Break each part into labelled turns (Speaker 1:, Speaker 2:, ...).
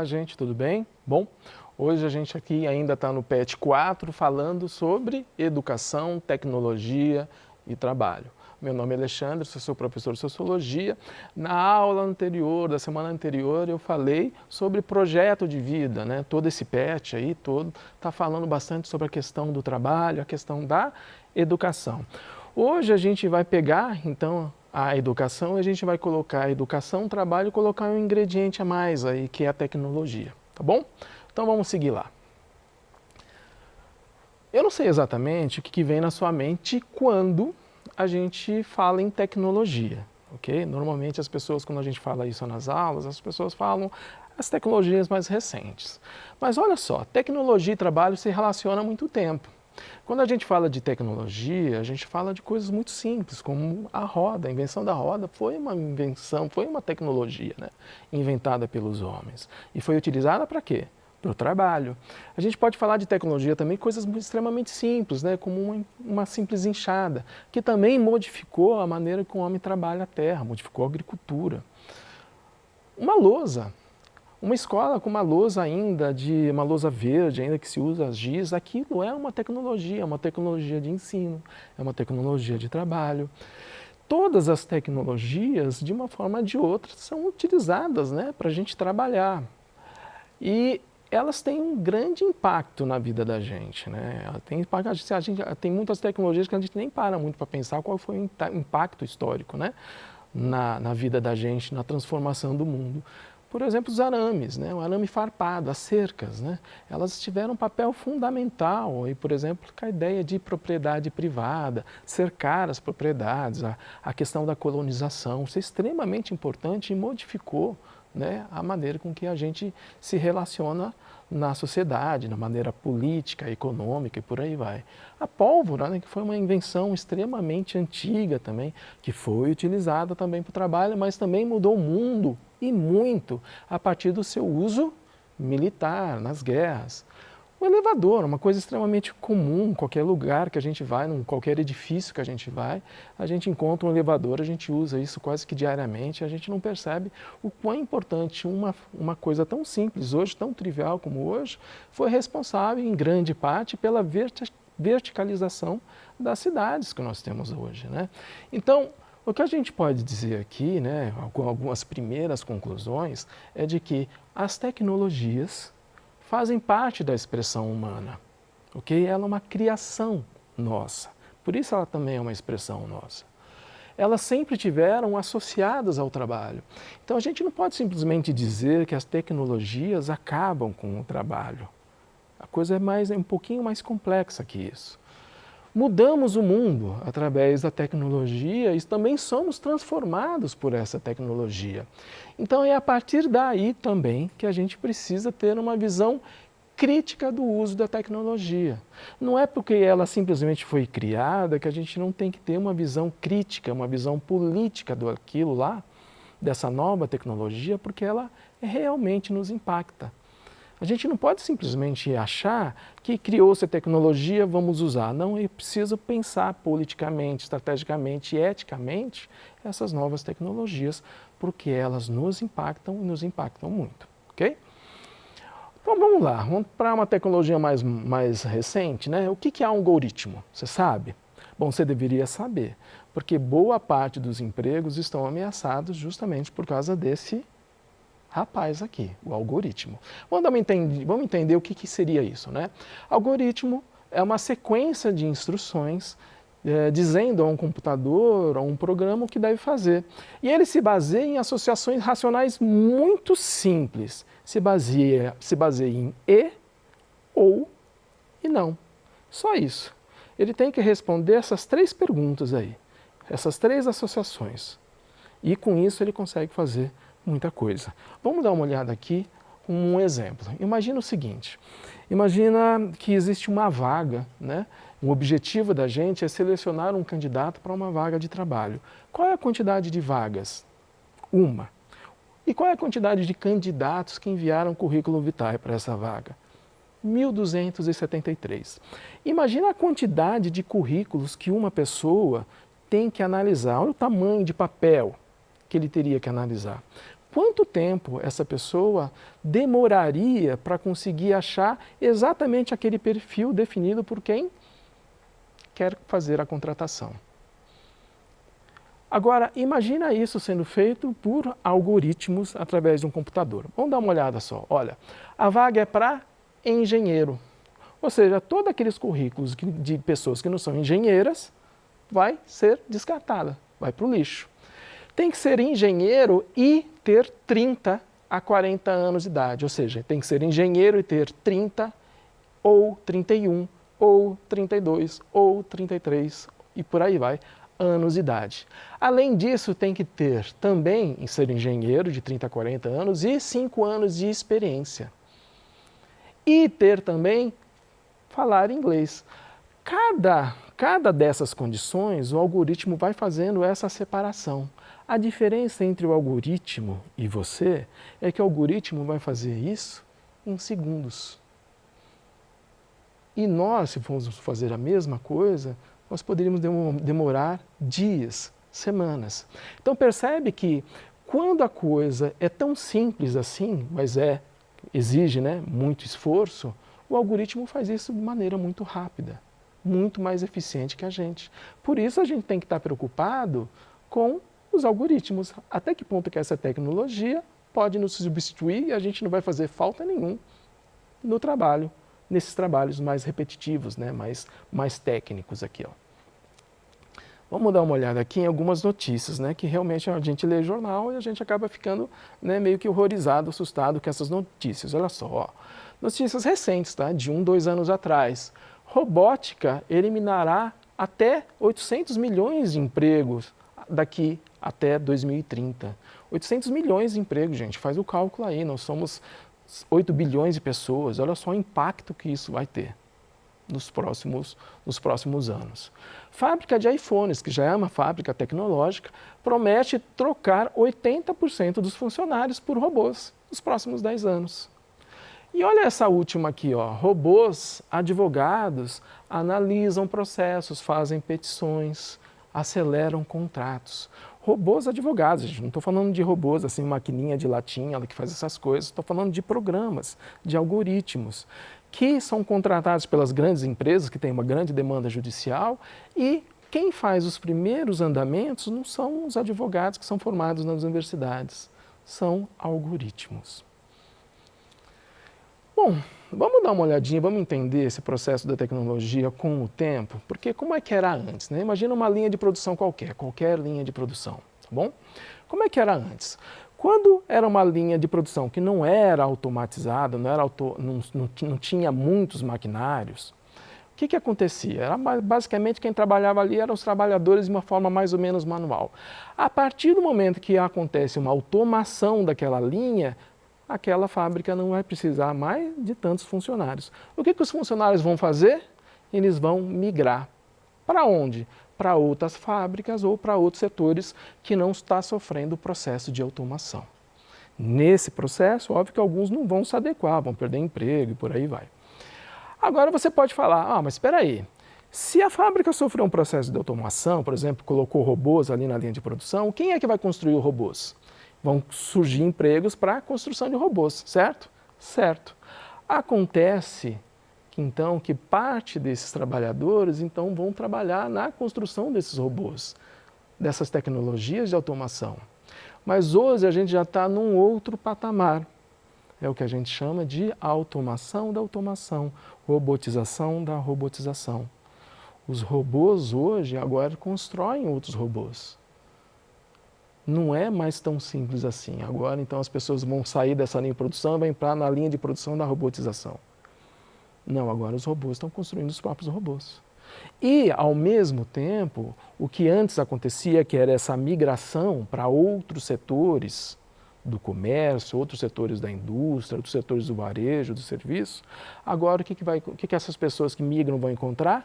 Speaker 1: Olá, gente, tudo bem? Bom, hoje a gente aqui ainda está no PET 4 falando sobre educação, tecnologia e trabalho. Meu nome é Alexandre, sou professor de Sociologia. Na aula anterior, da semana anterior, eu falei sobre projeto de vida, né? Todo esse PET aí, todo, está falando bastante sobre a questão do trabalho, a questão da educação. Hoje a gente vai pegar, então, a educação e a gente vai colocar a educação, trabalho e colocar um ingrediente a mais aí, que é a tecnologia, tá bom? Então vamos seguir lá. Eu não sei exatamente o que vem na sua mente quando a gente fala em tecnologia, ok? Normalmente as pessoas, quando a gente fala isso nas aulas, as pessoas falam as tecnologias mais recentes. Mas olha só, tecnologia e trabalho se relacionam há muito tempo. Quando a gente fala de tecnologia, a gente fala de coisas muito simples, como a roda. A invenção da roda foi uma invenção, foi uma tecnologia, né? Inventada pelos homens. E foi utilizada para quê? Para o trabalho. A gente pode falar de tecnologia também, coisas extremamente simples, né? Como uma simples enxada, que também modificou a maneira que o homem trabalha a terra, modificou a agricultura. Uma lousa. Uma escola com uma lousa ainda, uma lousa verde, ainda que se usa giz, aquilo é uma tecnologia de ensino, é uma tecnologia de trabalho. Todas as tecnologias, de uma forma ou de outra, são utilizadas, né, para a gente trabalhar. E elas têm um grande impacto na vida da gente, né? Tem muitas tecnologias que a gente nem para muito para pensar qual foi o impacto histórico, né, na vida da gente, na transformação do mundo. Por exemplo, os arames, né? O arame farpado, as cercas, né? Elas tiveram um papel fundamental, e, por exemplo, com a ideia de propriedade privada, cercar as propriedades, a questão da colonização, isso é extremamente importante e modificou, né, a maneira com que a gente se relaciona na sociedade, na maneira política, econômica e por aí vai. A pólvora, né, que foi uma invenção extremamente antiga também, que foi utilizada também para o trabalho, mas também mudou o mundo e muito a partir do seu uso militar, nas guerras. O elevador, uma coisa extremamente comum, em qualquer lugar que a gente vai, em qualquer edifício que a gente encontra um elevador, a gente usa isso quase que diariamente, a gente não percebe o quão importante uma coisa tão simples hoje, tão trivial como hoje, foi responsável em grande parte pela verticalização das cidades que nós temos hoje, né? Então, o que a gente pode dizer aqui, né, com algumas primeiras conclusões, é de que as tecnologias fazem parte da expressão humana, ok? Ela é uma criação nossa, por isso ela também é uma expressão nossa. Elas sempre tiveram associadas ao trabalho. Então a gente não pode simplesmente dizer que as tecnologias acabam com o trabalho. A coisa é um pouquinho mais complexa que isso. Mudamos o mundo através da tecnologia e também somos transformados por essa tecnologia. Então é a partir daí também que a gente precisa ter uma visão crítica do uso da tecnologia. Não é porque ela simplesmente foi criada que a gente não tem que ter uma visão crítica, uma visão política daquilo lá, dessa nova tecnologia, porque ela realmente nos impacta. A gente não pode simplesmente achar que criou-se a tecnologia, vamos usar. Não, é preciso pensar politicamente, estrategicamente e eticamente essas novas tecnologias, porque elas nos impactam e nos impactam muito, ok? Então vamos lá, vamos para uma tecnologia mais recente, né? O que é um algoritmo? Você sabe? Bom, você deveria saber, porque boa parte dos empregos estão ameaçados justamente por causa desse rapaz aqui, o algoritmo. Vamos entender o que seria isso, né? Algoritmo é uma sequência de instruções dizendo a um computador, a um programa o que deve fazer. E ele se baseia em associações racionais muito simples. Se baseia em e, ou e não. Só isso. Ele tem que responder essas três perguntas aí, essas três associações. E com isso ele consegue fazer muita coisa. Vamos dar uma olhada aqui com um exemplo. Imagina o seguinte, imagina que existe uma vaga, né? O objetivo da gente é selecionar um candidato para uma vaga de trabalho. Qual é a quantidade de vagas? Uma. E qual é a quantidade de candidatos que enviaram currículo vitae para essa vaga? 1.273. Imagina a quantidade de currículos que uma pessoa tem que analisar. Olha o tamanho de papel que ele teria que analisar. quanto tempo essa pessoa demoraria para conseguir achar exatamente aquele perfil definido por quem quer fazer a contratação. Agora, imagina isso sendo feito por algoritmos através de um computador. Vamos dar uma olhada só. Olha, a vaga é para engenheiro. Ou seja, todos aqueles currículos de pessoas que não são engenheiras vai ser descartada, vai para o lixo. Tem que ser engenheiro e ter 30 a 40 anos de idade. Ou seja, tem que ser engenheiro e ter 30 ou 31 ou 32 ou 33 e por aí vai, anos de idade. Além disso, tem que ter também, em ser engenheiro de 30 a 40 anos e 5 anos de experiência. E ter também falar inglês. Cada dessas condições, o algoritmo vai fazendo essa separação. A diferença entre o algoritmo e você é que o algoritmo vai fazer isso em segundos. E nós, se formos fazer a mesma coisa, nós poderíamos demorar dias, semanas. Então percebe que quando a coisa é tão simples assim, mas exige, né, muito esforço, o algoritmo faz isso de maneira muito rápida, muito mais eficiente que a gente. Por isso a gente tem que estar preocupado com os algoritmos. Até que ponto que essa tecnologia pode nos substituir e a gente não vai fazer falta nenhum no trabalho, nesses trabalhos mais repetitivos, né, mais técnicos aqui, ó. Vamos dar uma olhada aqui em algumas notícias, né, que realmente a gente lê jornal e a gente acaba ficando, né, meio que horrorizado, assustado com essas notícias. Olha só, ó. Notícias recentes, tá, de 2 anos atrás. Robótica eliminará até 800 milhões de empregos daqui até 2030. 800 milhões de empregos, gente, faz o cálculo aí, nós somos 8 bilhões de pessoas, olha só o impacto que isso vai ter nos próximos anos. Fábrica de iPhones, que já é uma fábrica tecnológica, promete trocar 80% dos funcionários por robôs nos próximos 10 anos. E olha essa última aqui, ó. Robôs advogados analisam processos, fazem petições, aceleram contratos. Robôs advogados, gente, não estou falando de robôs, assim, maquininha de latinha que faz essas coisas, estou falando de programas, de algoritmos, que são contratados pelas grandes empresas, que têm uma grande demanda judicial, e quem faz os primeiros andamentos não são os advogados que são formados nas universidades, são algoritmos. Bom, vamos dar uma olhadinha, vamos entender esse processo da tecnologia com o tempo, porque como é que era antes, né? Imagina uma linha de produção qualquer linha de produção, tá bom? Como é que era antes? Quando era uma linha de produção que não era automatizada, não tinha muitos maquinários, o que acontecia? Era basicamente quem trabalhava ali eram os trabalhadores de uma forma mais ou menos manual. A partir do momento que acontece uma automação daquela linha, aquela fábrica não vai precisar mais de tantos funcionários. O que os funcionários vão fazer? Eles vão migrar. Para onde? Para outras fábricas ou para outros setores que não está sofrendo o processo de automação. Nesse processo, óbvio que alguns não vão se adequar, vão perder emprego e por aí vai. Agora você pode falar, mas espera aí, se a fábrica sofreu um processo de automação, por exemplo, colocou robôs ali na linha de produção, quem é que vai construir os robôs? Vão surgir empregos para a construção de robôs, certo? Certo. Acontece então que parte desses trabalhadores então vão trabalhar na construção desses robôs, dessas tecnologias de automação. Mas hoje a gente já está num outro patamar. É o que a gente chama de automação da automação, robotização da robotização. Os robôs hoje agora constroem outros robôs. Não é mais tão simples assim. Agora, então, as pessoas vão sair dessa linha de produção e vão entrar na linha de produção da robotização. Não, agora os robôs estão construindo os próprios robôs. E, ao mesmo tempo, o que antes acontecia, que era essa migração para outros setores do comércio, outros setores da indústria, outros setores do varejo, do serviço, agora o que essas pessoas que migram vão encontrar?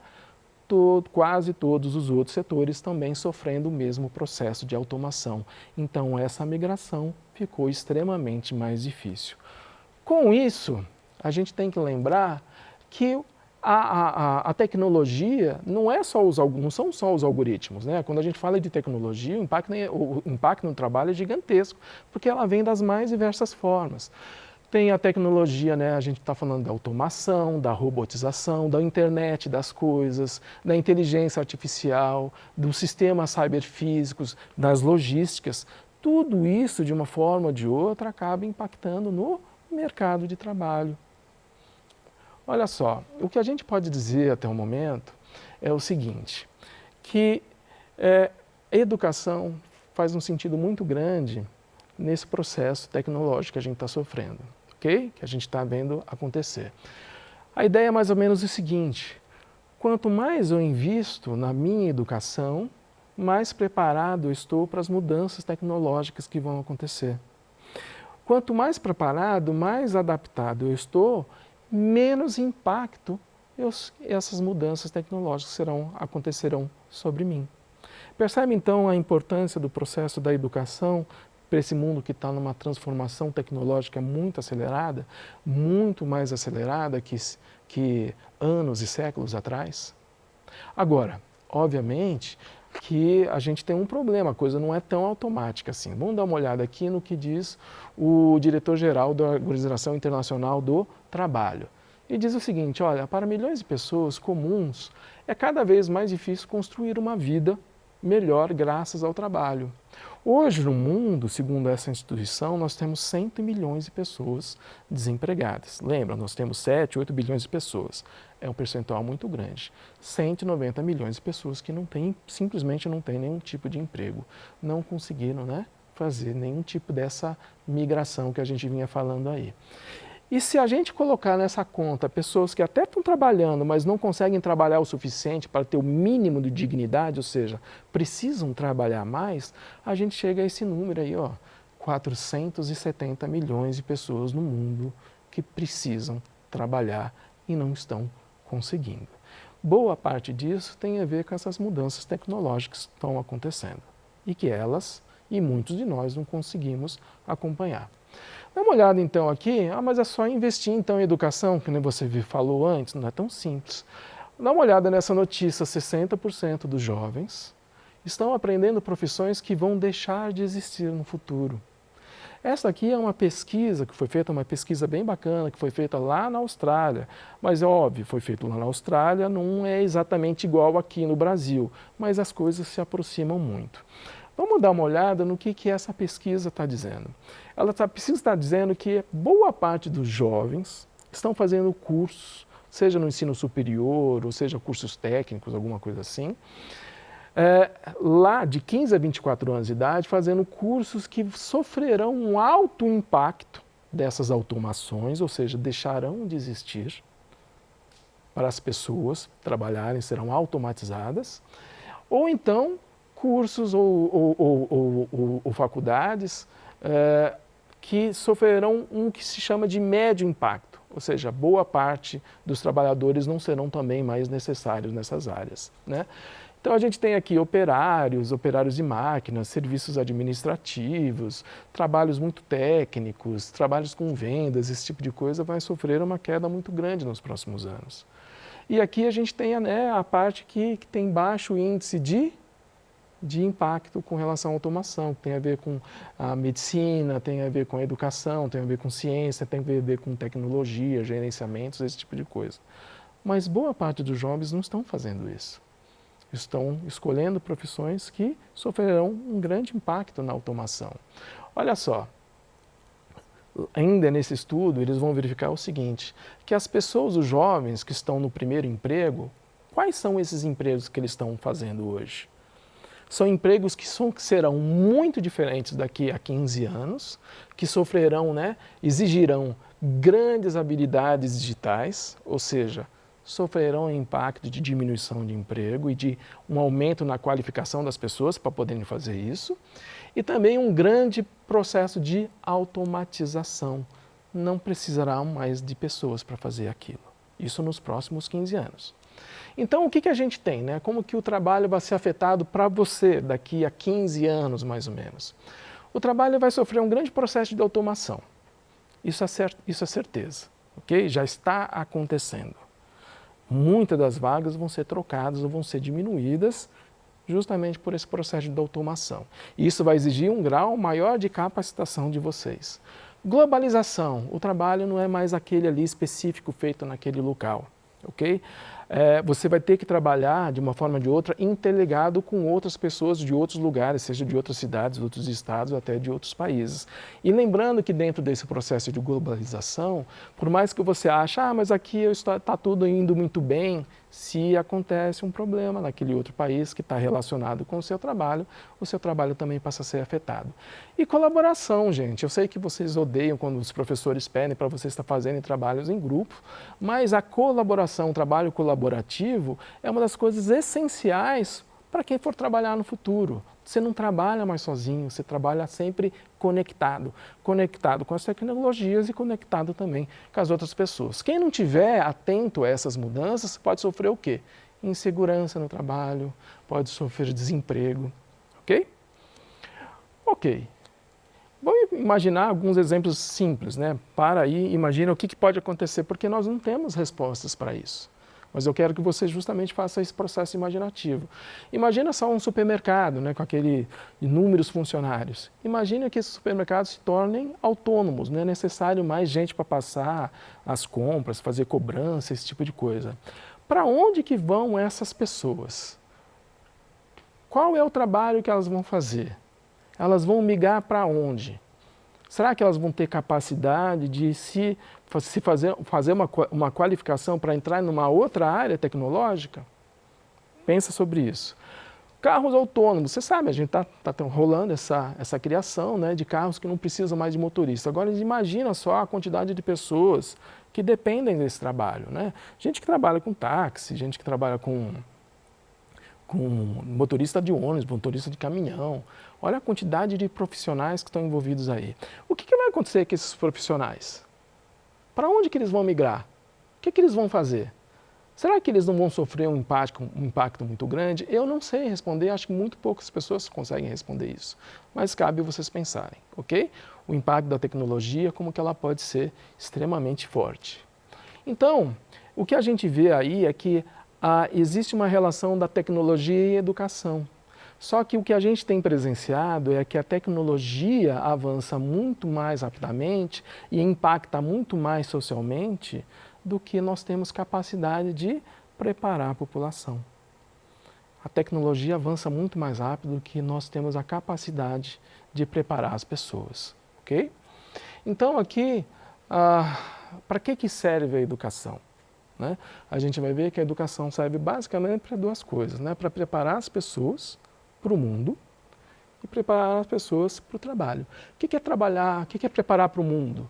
Speaker 1: Quase todos os outros setores também sofrendo o mesmo processo de automação. Então, essa migração ficou extremamente mais difícil. Com isso, a gente tem que lembrar que A tecnologia não é só não são só os algoritmos, né? Quando a gente fala de tecnologia, o impacto no trabalho é gigantesco, porque ela vem das mais diversas formas. Tem a tecnologia, né? A gente está falando da automação, da robotização, da internet das coisas, da inteligência artificial, dos sistemas cyberfísicos, das logísticas. Tudo isso, de uma forma ou de outra, acaba impactando no mercado de trabalho. Olha só, o que a gente pode dizer até o momento é o seguinte, que a educação faz um sentido muito grande nesse processo tecnológico que a gente está sofrendo, ok? Que a gente está vendo acontecer. A ideia é mais ou menos o seguinte, quanto mais eu invisto na minha educação, mais preparado eu estou para as mudanças tecnológicas que vão acontecer. Quanto mais preparado, mais adaptado eu estou, menos impacto essas mudanças tecnológicas acontecerão sobre mim. Percebe então a importância do processo da educação para esse mundo que está numa transformação tecnológica muito acelerada, muito mais acelerada que anos e séculos atrás? Agora, obviamente que a gente tem um problema, a coisa não é tão automática assim. Vamos dar uma olhada aqui no que diz o diretor-geral da Organização Internacional do Trabalho. E diz o seguinte, olha, para milhões de pessoas comuns, é cada vez mais difícil construir uma vida melhor graças ao trabalho. Hoje no mundo, segundo essa instituição, nós temos 100 milhões de pessoas desempregadas. Lembra, nós temos 7, 8 bilhões de pessoas. É um percentual muito grande. 190 milhões de pessoas que simplesmente não têm nenhum tipo de emprego. Não conseguiram, né, fazer nenhum tipo dessa migração que a gente vinha falando aí. E se a gente colocar nessa conta pessoas que até estão trabalhando, mas não conseguem trabalhar o suficiente para ter o mínimo de dignidade, ou seja, precisam trabalhar mais, a gente chega a esse número aí, ó, 470 milhões de pessoas no mundo que precisam trabalhar e não estão conseguindo. Boa parte disso tem a ver com essas mudanças tecnológicas que estão acontecendo e que elas e muitos de nós não conseguimos acompanhar. Dá uma olhada então aqui, mas é só investir então em educação, que nem você falou antes, não é tão simples. Dá uma olhada nessa notícia, 60% dos jovens estão aprendendo profissões que vão deixar de existir no futuro. Essa aqui é uma pesquisa que foi feita, uma pesquisa bem bacana, que foi feita lá na Austrália. Mas é óbvio, foi feito lá na Austrália, não é exatamente igual aqui no Brasil, mas as coisas se aproximam muito. Vamos dar uma olhada no que essa pesquisa está dizendo. A pesquisa está dizendo que boa parte dos jovens estão fazendo cursos, seja no ensino superior, ou seja cursos técnicos, alguma coisa assim, lá de 15 a 24 anos de idade, fazendo cursos que sofrerão um alto impacto dessas automações, ou seja, deixarão de existir para as pessoas trabalharem, serão automatizadas, ou então cursos ou faculdades que sofrerão um que se chama de médio impacto, ou seja, boa parte dos trabalhadores não serão também mais necessários nessas áreas, né? Então a gente tem aqui operários de máquinas, serviços administrativos, trabalhos muito técnicos, trabalhos com vendas, esse tipo de coisa vai sofrer uma queda muito grande nos próximos anos. E aqui a gente tem, né, a parte que tem baixo índice de impacto com relação à automação, que tem a ver com a medicina, tem a ver com a educação, tem a ver com ciência, tem a ver com tecnologia, gerenciamentos, esse tipo de coisa. Mas boa parte dos jovens não estão fazendo isso. Estão escolhendo profissões que sofrerão um grande impacto na automação. Olha só, ainda nesse estudo eles vão verificar o seguinte, que as pessoas, os jovens que estão no primeiro emprego, quais são esses empregos que eles estão fazendo hoje? São empregos que serão muito diferentes daqui a 15 anos, que sofrerão, né, exigirão grandes habilidades digitais, ou seja, sofrerão impacto de diminuição de emprego e de um aumento na qualificação das pessoas para poderem fazer isso, e também um grande processo de automatização. Não precisarão mais de pessoas para fazer aquilo. Isso nos próximos 15 anos. Então, o que a gente tem, né? Como que o trabalho vai ser afetado para você daqui a 15 anos, mais ou menos? O trabalho vai sofrer um grande processo de automação. Isso é certeza, ok? Já está acontecendo. Muitas das vagas vão ser trocadas ou vão ser diminuídas justamente por esse processo de automação. E isso vai exigir um grau maior de capacitação de vocês. Globalização, o trabalho não é mais aquele ali específico feito naquele local, ok? Você vai ter que trabalhar de uma forma ou de outra interligado com outras pessoas de outros lugares, seja de outras cidades, outros estados, até de outros países. E lembrando que dentro desse processo de globalização, por mais que você ache, mas aqui está tudo indo muito bem, se acontece um problema naquele outro país que está relacionado com o seu trabalho também passa a ser afetado. E colaboração, gente. Eu sei que vocês odeiam quando os professores pedem para você estar fazendo trabalhos em grupo, mas a colaboração, o trabalho colaborativo é uma das coisas essenciais para quem for trabalhar no futuro. Você não trabalha mais sozinho, você trabalha sempre conectado. Conectado com as tecnologias e conectado também com as outras pessoas. Quem não tiver atento a essas mudanças pode sofrer o quê? Insegurança no trabalho, pode sofrer desemprego, ok? Ok. Vou imaginar alguns exemplos simples, né? Para aí, imagina o que pode acontecer, porque nós não temos respostas para isso. Mas eu quero que você justamente faça esse processo imaginativo. Imagina só um supermercado, né, com aquele inúmeros funcionários. Imagina que esses supermercados se tornem autônomos, não é necessário mais gente para passar as compras, fazer cobrança, esse tipo de coisa. Para onde que vão essas pessoas? Qual é o trabalho que elas vão fazer? Elas vão migrar para onde? Será que elas vão ter capacidade de fazer uma qualificação para entrar numa outra área tecnológica? Pensa sobre isso. Carros autônomos, você sabe, a gente está rolando essa criação, né, de carros que não precisam mais de motorista. Agora imagina só a quantidade de pessoas que dependem desse trabalho, né? Gente que trabalha com táxi, gente que trabalha com motorista de ônibus, motorista de caminhão. Olha a quantidade de profissionais que estão envolvidos aí. O que vai acontecer com esses profissionais? Para onde que eles vão migrar? O que eles vão fazer? Será que eles não vão sofrer um impacto muito grande? Eu não sei responder, acho que muito poucas pessoas conseguem responder isso. Mas cabe vocês pensarem, ok? O impacto da tecnologia, como que ela pode ser extremamente forte. Então, o que a gente vê aí é que existe uma relação da tecnologia e educação. Só que o que a gente tem presenciado é que a tecnologia avança muito mais rapidamente e impacta muito mais socialmente do que nós temos capacidade de preparar a população. A tecnologia avança muito mais rápido do que nós temos a capacidade de preparar as pessoas, ok? Então aqui, para que serve a educação? Né? A gente vai ver que a educação serve basicamente para duas coisas, né? Para preparar as pessoas para o mundo e preparar as pessoas para o trabalho. O que é trabalhar? O que é preparar para o mundo?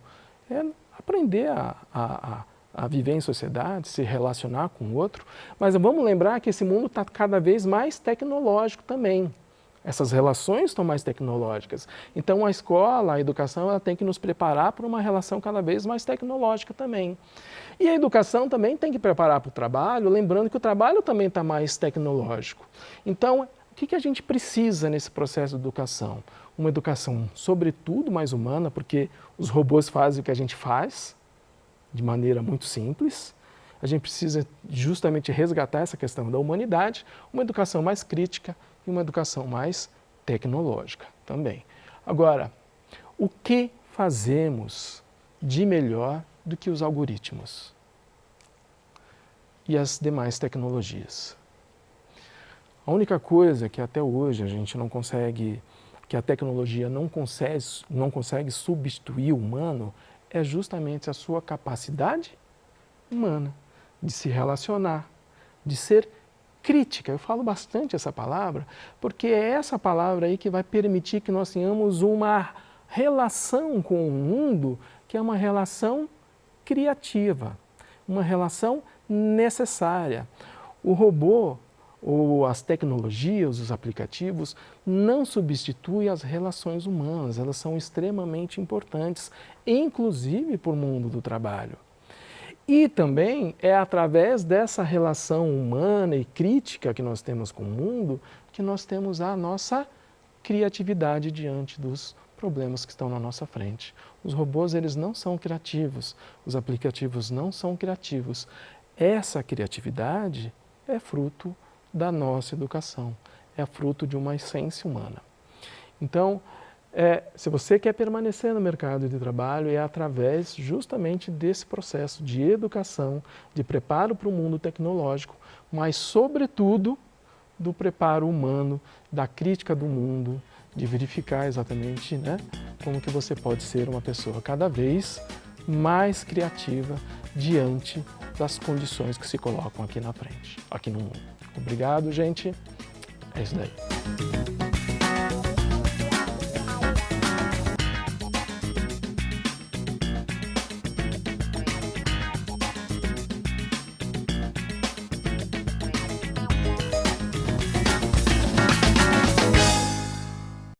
Speaker 1: É aprender a viver em sociedade, se relacionar com o outro, mas vamos lembrar que esse mundo está cada vez mais tecnológico também. Essas relações estão mais tecnológicas. Então a escola, a educação, ela tem que nos preparar para uma relação cada vez mais tecnológica também. E a educação também tem que preparar para o trabalho, lembrando que o trabalho também está mais tecnológico. Então, o que a gente precisa nesse processo de educação? Uma educação, sobretudo, mais humana, porque os robôs fazem o que a gente faz, de maneira muito simples. A gente precisa justamente resgatar essa questão da humanidade, uma educação mais crítica e uma educação mais tecnológica também. Agora, o que fazemos de melhor do que os algoritmos e as demais tecnologias? A única coisa que até hoje a gente não consegue, que a tecnologia não consegue substituir o humano, é justamente a sua capacidade humana de se relacionar, de ser crítica. Eu falo bastante essa palavra, porque é essa palavra aí que vai permitir que nós tenhamos uma relação com o mundo que é uma relação criativa, uma relação necessária. O robô ou as tecnologias, os aplicativos, não substituem as relações humanas, elas são extremamente importantes, inclusive para o mundo do trabalho. E também é através dessa relação humana e crítica que nós temos com o mundo que nós temos a nossa criatividade diante dos problemas que estão na nossa frente. Os robôs, eles não são criativos, os aplicativos não são criativos. essa criatividade é fruto da nossa educação, é fruto de uma essência humana. Então, se você quer permanecer no mercado de trabalho, é através justamente desse processo de educação, de preparo para o mundo tecnológico, mas, sobretudo, do preparo humano, da crítica do mundo, de verificar exatamente, né, como que você pode ser uma pessoa cada vez mais criativa diante das condições que se colocam aqui na frente, aqui no mundo. Obrigado, gente. É isso daí.